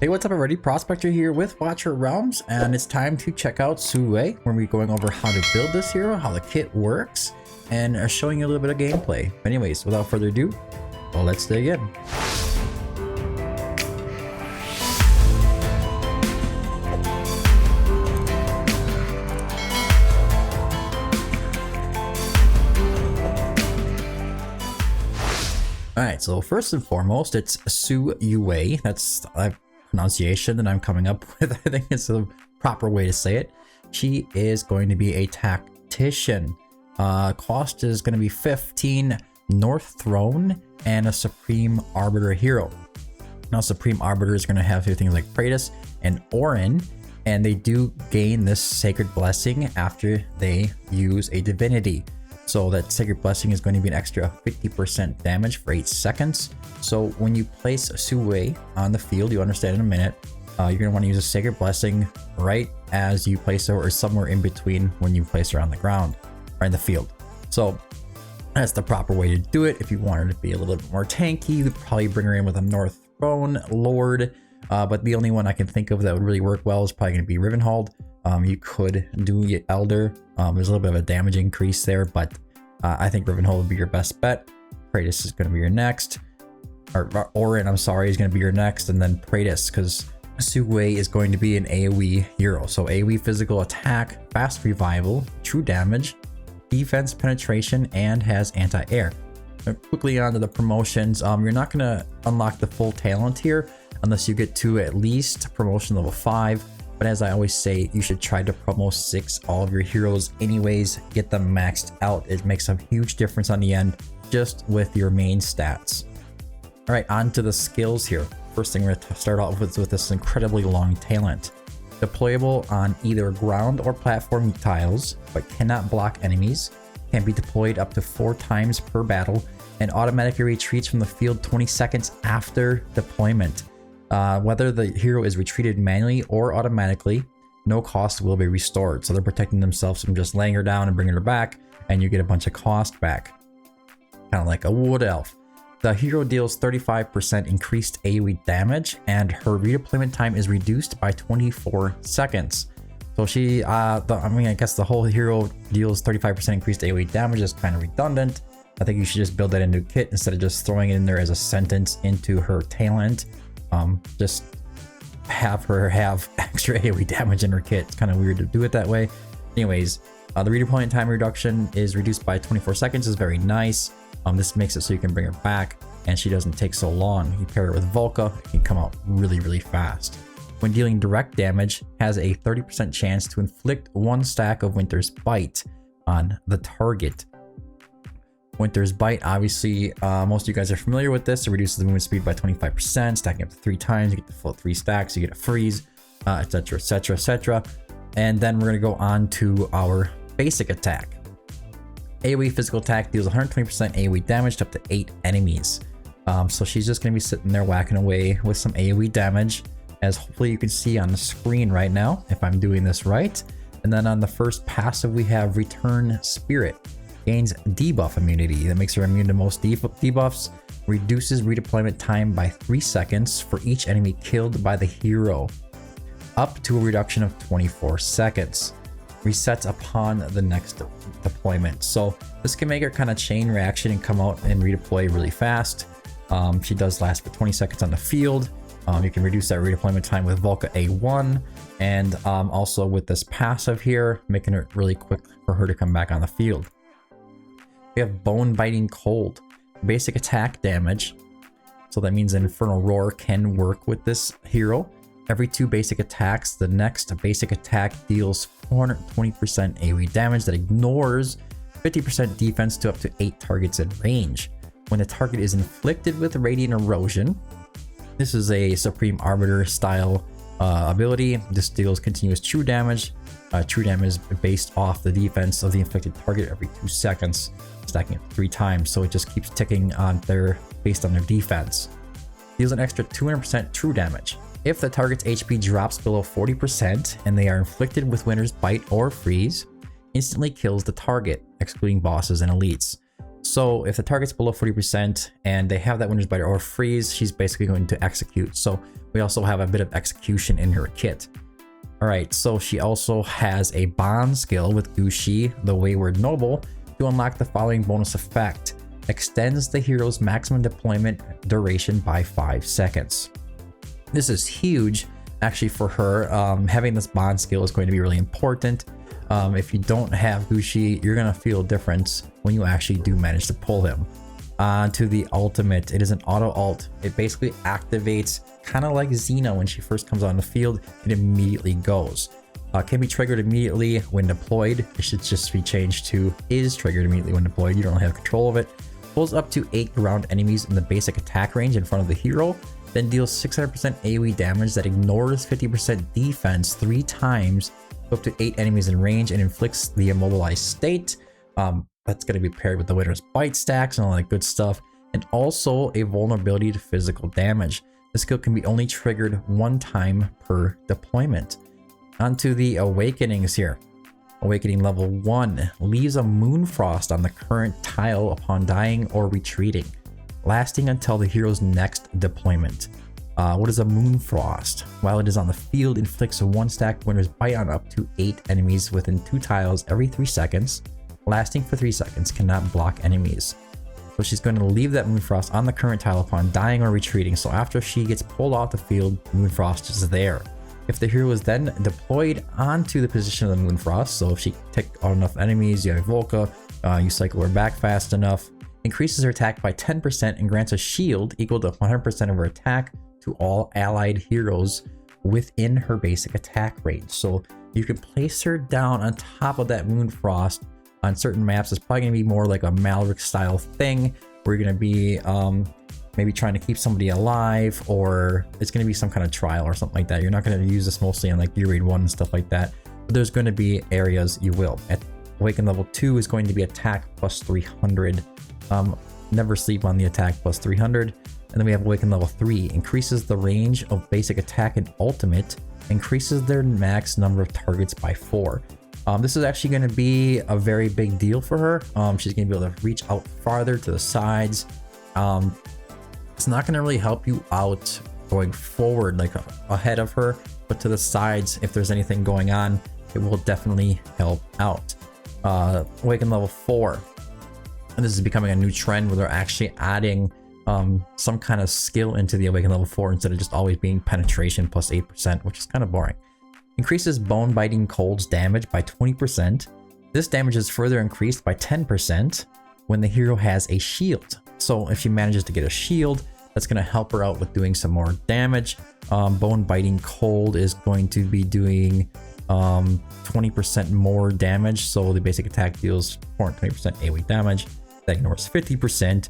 Hey, what's up everybody? Prospector here with Watcher of Realms, and it's time to check out Su Yue, where we're going over how to build this hero, how the kit works, and showing you a little bit of gameplay. Anyways, without further ado, well, let's dig in. Alright, so first and foremost, it's Su Yue. That's the pronunciation that I'm coming up with. I think it's the proper way to say it. She is going to be a Tactician. Cost is going to be 15 North Throne and a Supreme Arbiter hero. Now, Supreme Arbiter is going to have things like Praetus and Orin, and they do gain this Sacred Blessing after they use a divinity. So that Sacred Blessing is going to be an extra 50% damage for 8 seconds. So when you place Su Yue on the field, you understand in a minute, you're going to want to use a Sacred Blessing right as you place her, or somewhere in between when you place her on the ground or in the field. So that's the proper way to do it. If you want her to be a little bit more tanky, you would probably bring her in with a North Throne Lord. But the only one I can think of that would really work well is probably going to be Rivenhold. You could do Elder. There's a little bit of a damage increase there, but I think Rivenhold would be your best bet. Praetus is going to be your next. Or Orin, I'm sorry, is going to be your next. And then Praetus, because Su Yue is going to be an AOE hero. So AOE physical attack, fast revival, true damage, defense penetration, and has anti-air. Quickly on to the promotions. You're not going to unlock the full talent here unless you get to at least promotion level 5. But as I always say, you should try to promo 6 all of your heroes anyways. Get them maxed out. It makes a huge difference on the end just with your main stats. All right, on to the skills here. First thing we're going to start off with this incredibly long talent. Deployable on either ground or platform tiles, but cannot block enemies. Can be deployed up to 4 times per battle, and automatically retreats from the field 20 seconds after deployment. Whether the hero is retreated manually or automatically, no cost will be restored. So they're protecting themselves from just laying her down and bringing her back, and you get a bunch of cost back. Kind of like a wood elf. The hero deals 35% increased AOE damage, and her redeployment time is reduced by 24 seconds. So she, I guess the whole hero deals 35% increased AOE damage is kind of redundant. I think you should just build that into a kit instead of just throwing it in there as a sentence into her talent. Just have her have extra AOE damage in her kit. It's kind of weird to do it that way. Anyways, the redeployment time reduction is reduced by 24 seconds. Is very nice. This makes it so you can bring her back and she doesn't take so long. You pair it with Volca, it can come out really fast. When dealing direct damage, has a 30% chance to inflict 1 stack of Winter's Bite on the target. Winter's Bite, obviously, most of you guys are familiar with this. It reduces the movement speed by 25%, stacking up to 3 times. You get the full 3 stacks, you get a freeze, etc, etc, etc. And then we're going to go on to our basic attack. AOE physical attack deals 120% AOE damage to up to 8 enemies. So she's just going to be sitting there whacking away with some AOE damage, as hopefully you can see on the screen right now, if I'm doing this right. And then on the first passive, we have Return Spirit. Gains debuff immunity. That makes her immune to most debuffs. Reduces redeployment time by 3 seconds for each enemy killed by the hero, up to a reduction of 24 seconds. Resets upon the next deployment. So this can make her kind of chain reaction and come out and redeploy really fast. She does last for 20 seconds on the field. You can reduce that redeployment time with Volca A1, and also with this passive here, making it really quick for her to come back on the field. We have Bone Biting Cold, basic attack damage. So that means Infernal Roar can work with this hero. Every 2 basic attacks, the next basic attack deals 420% AOE damage that ignores 50% defense to up to 8 targets in range. When the target is inflicted with Radiant Erosion, this is a Supreme Arbiter style ability. This deals continuous true damage. True damage is based off the defense of the inflicted target every 2 seconds, stacking it 3 times. So it just keeps ticking on based on their defense. Deals an extra 200% true damage. If the target's HP drops below 40% and they are inflicted with Winter's Bite or Freeze, instantly kills the target, excluding bosses and elites. So if the target's below 40% and they have that Winter's Bite or freeze, she's basically going to execute. So we also have a bit of execution in her kit. All right, so she also has a bond skill with Gushi, the Wayward Noble, to unlock the following bonus effect. Extends the hero's maximum deployment duration by 5 seconds. This is huge actually for her. Having this bond skill is going to be really important. If you don't have Gushi, you're going to feel a difference when you actually do manage to pull him. To the ultimate, it is an auto ult. It basically activates kind of like Xena when she first comes on the field. It immediately goes. Can be triggered immediately when deployed. It should just be changed to is triggered immediately when deployed. You don't have control of it. Pulls up to 8 ground enemies in the basic attack range in front of the hero. Then deals 600% AOE damage that ignores 50% defense 3 times, up to 8 enemies in range, and inflicts the immobilized state. That's going to be paired with the Winter's Bite stacks and all that good stuff. And also a vulnerability to physical damage. The skill can be only triggered 1 time per deployment. Onto the awakenings here. Awakening level 1 leaves a Moonfrost on the current tile upon dying or retreating, lasting until the hero's next deployment. What is a Moonfrost? While it is on the field, inflicts a 1 stack Winter's Bite on up to 8 enemies within 2 tiles every 3 seconds, lasting for 3 seconds, cannot block enemies. So she's going to leave that Moonfrost on the current tile upon dying or retreating. So after she gets pulled off the field, Moonfrost is there. If the hero is then deployed onto the position of the Moonfrost, so if she take out enough enemies, you have Volca, you cycle her back fast enough, increases her attack by 10% and grants a shield equal to 100% of her attack to all allied heroes within her basic attack range. So you can place her down on top of that Moonfrost. On certain maps, it's probably going to be more like a Malric style thing where you're going to be maybe trying to keep somebody alive, or it's going to be some kind of trial or something like that. You're not going to use this mostly on like Gear Raid 1 and stuff like that, but there's going to be areas you will. At Awaken level 2 is going to be attack plus 300. Never sleep on the attack plus 300. And then we have Awaken level 3, increases the range of basic attack and ultimate, increases their max number of targets by 4. This is actually going to be a very big deal for her. She's going to be able to reach out farther to the sides. It's not going to really help you out going forward, like ahead of her, but to the sides, if there's anything going on, it will definitely help out. Awaken level 4. And this is becoming a new trend where they're actually adding some kind of skill into the Awaken level 4 instead of just always being penetration plus 8%, which is kind of boring. Increases Bone Biting Cold's damage by 20%. This damage is further increased by 10% when the hero has a shield. So if she manages to get a shield, that's going to help her out with doing some more damage. Bone Biting Cold is going to be doing 20% more damage. So the basic attack deals 420% AOE damage. That ignores 50%.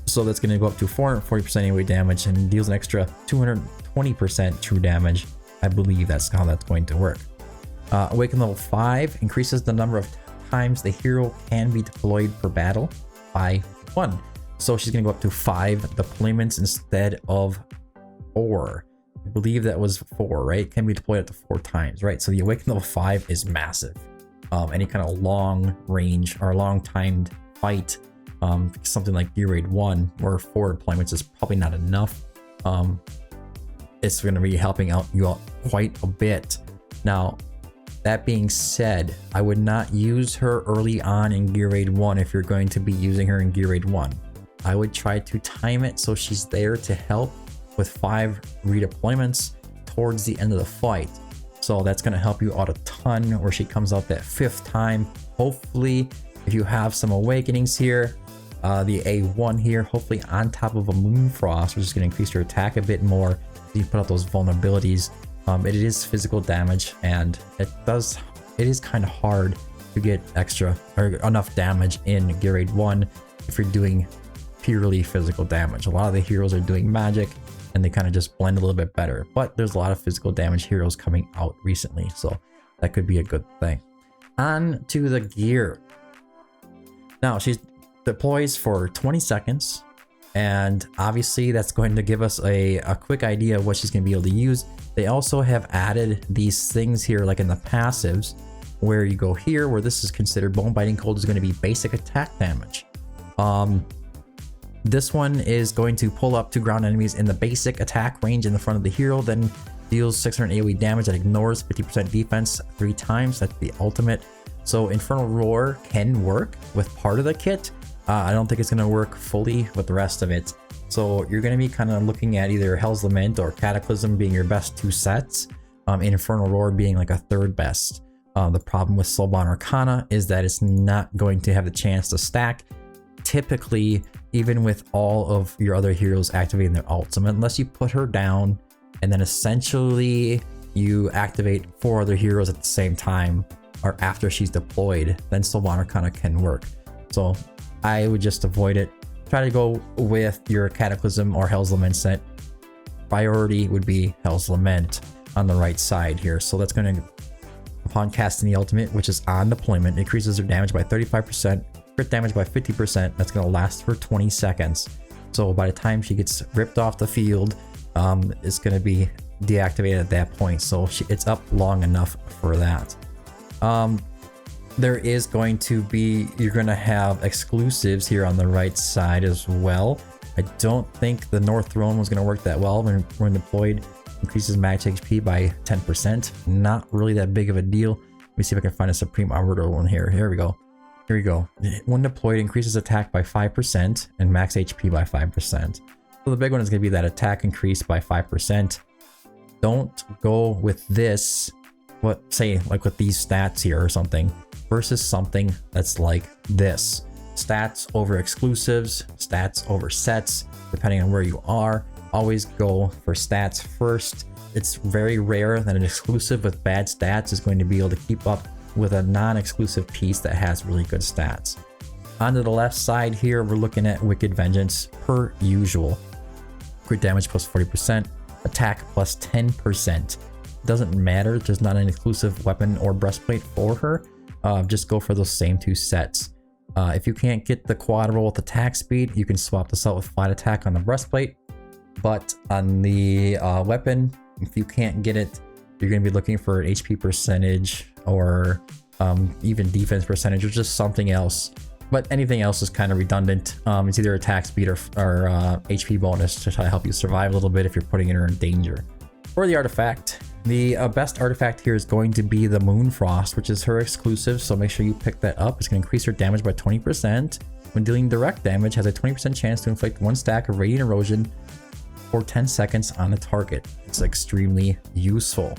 So that's going to go up to 440% AOE damage and deals an extra 220% true damage. I believe that's how that's going to work. Awaken level 5 increases the number of times the hero can be deployed per battle by 1. So she's going to go up to 5 deployments instead of 4. I believe that was 4, right? Can be deployed up to 4 times, right? So the Awaken level 5 is massive. Any kind of long range or long timed fight, something like Gear Raid 1 where 4 deployments is probably not enough. It's going to be helping out you out quite a bit. Now, that being said, I would not use her early on in Gear Raid 1 if you're going to be using her in Gear Raid 1. I would try to time it so she's there to help with 5 redeployments towards the end of the fight. So that's going to help you out a ton where she comes out that 5th time. Hopefully, if you have some awakenings here, the A1 here, hopefully on top of a Moonfrost, which is going to increase your attack a bit more. You put out those vulnerabilities. It is physical damage, and it is kind of hard to get extra or enough damage in Gear Raid 1 if you're doing purely physical damage. A lot of the heroes are doing magic and they kind of just blend a little bit better, but there's a lot of physical damage heroes coming out recently, so that could be a good thing. On to the gear. Now she deploys for 20 seconds. And obviously that's going to give us a quick idea of what she's going to be able to use. They also have added these things here like in the passives where you go here where this is considered Bone Biting Cold is going to be basic attack damage. This one is going to pull up 2 ground enemies in the basic attack range in the front of the hero, then deals 600 AOE damage that ignores 50% defense 3 times. That's the ultimate. So Infernal Roar can work with part of the kit. I don't think it's going to work fully with the rest of it. So you're going to be kind of looking at either Hell's Lament or Cataclysm being your best 2 sets, and Infernal Roar being like a 3rd best. The problem with Soulbound Arcana is that it's not going to have the chance to stack, typically, even with all of your other heroes activating their ultimate, unless you put her down and then essentially you activate 4 other heroes at the same time or after she's deployed, then Soulbound Arcana can work. So I would just avoid it. Try to go with your Cataclysm or Hell's Lament set. Priority would be Hell's Lament on the right side here. So that's going to, upon casting the ultimate, which is on deployment, increases their damage by 35%, crit damage by 50%. That's going to last for 20 seconds. So by the time she gets ripped off the field, it's going to be deactivated at that point. So it's up long enough for that. There is going to be, you're going to have exclusives here on the right side as well. I don't think the North Throne was going to work that well when deployed. Increases max HP by 10%. Not really that big of a deal. Let me see if I can find a Supreme Arbiter one here. Here we go. Here we go. When deployed, increases attack by 5% and max HP by 5%. So the big one is going to be that attack increase by 5%. Don't go with this, say like with these stats here or something, versus something that's like this. Stats over exclusives, stats over sets, depending on where you are. Always go for stats first. It's very rare that an exclusive with bad stats is going to be able to keep up with a non-exclusive piece that has really good stats. Onto the left side here, we're looking at Wicked Vengeance per usual. Crit damage plus 40%, attack plus 10%. Doesn't matter, there's not an exclusive weapon or breastplate for her. Just go for those same 2 sets. If you can't get the quad roll with attack speed, you can swap this out with flat attack on the breastplate. But on the weapon, if you can't get it, you're going to be looking for an HP percentage or even defense percentage or just something else. But anything else is kind of redundant. It's either attack speed or HP bonus to try to help you survive a little bit if you're putting her in danger. For the artifact, the best artifact here is going to be the Moonfrost, which is her exclusive, so make sure you pick that up. It's going to increase her damage by 20%. When dealing direct damage, has a 20% chance to inflict 1 stack of radiant erosion for 10 seconds on the target. It's extremely useful.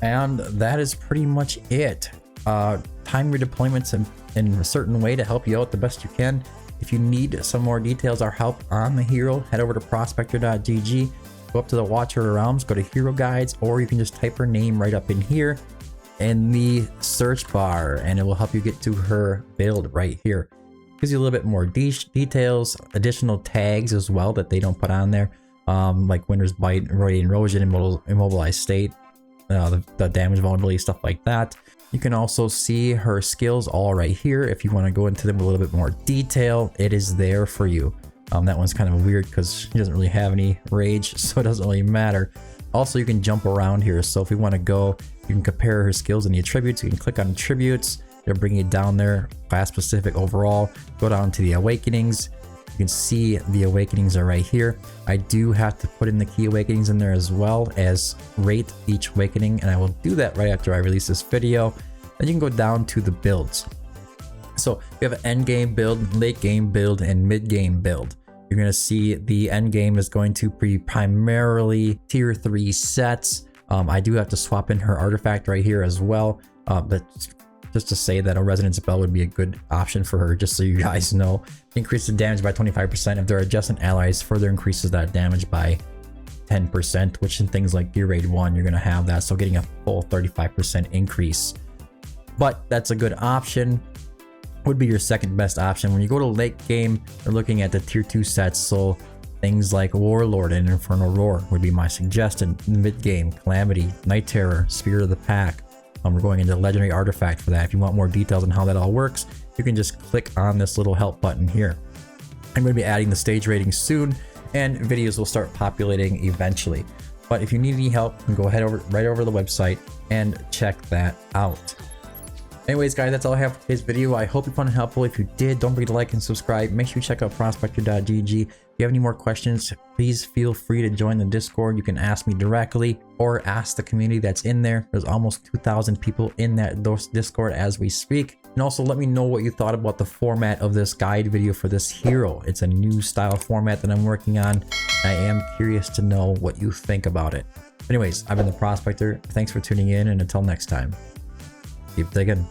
And that is pretty much it. Time your deployments in a certain way to help you out the best you can. If you need some more details or help on the hero, head over to prospector.gg. Go up to the Watcher of Realms, go to Hero Guides, or you can just type her name right up in here in the search bar and it will help you get to her build right here. Gives you a little bit more details, additional tags as well that they don't put on there, like Winter's Bite, Radiant Erosion, Immobilized State, the damage vulnerability, stuff like that. You can also see her skills all right here. If you want to go into them with a little bit more detail, it is there for you. That one's kind of weird because she doesn't really have any rage, so it doesn't really matter. Also, you can jump around here. So if we want to go, you can compare her skills and the attributes. You can click on attributes. They'll bring you down there, class specific overall. Go down to the awakenings. You can see the awakenings are right here. I do have to put in the key awakenings in there as well as rate each awakening, and I will do that right after I release this video. Then you can go down to the builds. So we have an end game build, late game build, and mid game build. You're going to see the end game is going to be primarily tier 3 sets. I do have to swap in her artifact right here as well. But just to say that a Resonance Bell would be a good option for her, just so you guys know. Increase the damage by 25%. If there are adjacent allies, further increases that damage by 10%, which in things like Gear Raid 1, you're going to have that. So getting a full 35% increase. But that's a good option. Would be your second best option. When you go to late game, you're looking at the tier 2 sets. So things like Warlord and Infernal Roar would be my suggestion. Mid game, Calamity, Night Terror, Spirit of the Pack. We're going into Legendary Artifact for that. If you want more details on how that all works, you can just click on this little help button here. I'm going to be adding the stage ratings soon, and videos will start populating eventually. But if you need any help, you can go right over the website and check that out. Anyways, guys, that's all I have for today's video. I hope you found it helpful. If you did, don't forget to like and subscribe. Make sure you check out prospector.gg. If you have any more questions, please feel free to join the Discord. You can ask me directly or ask the community that's in there. There's almost 2,000 people in that Discord as we speak. And also let me know what you thought about the format of this guide video for this hero. It's a new style format that I'm working on. I am curious to know what you think about it. Anyways, I've been the Prospector. Thanks for tuning in, and until next time, keep digging.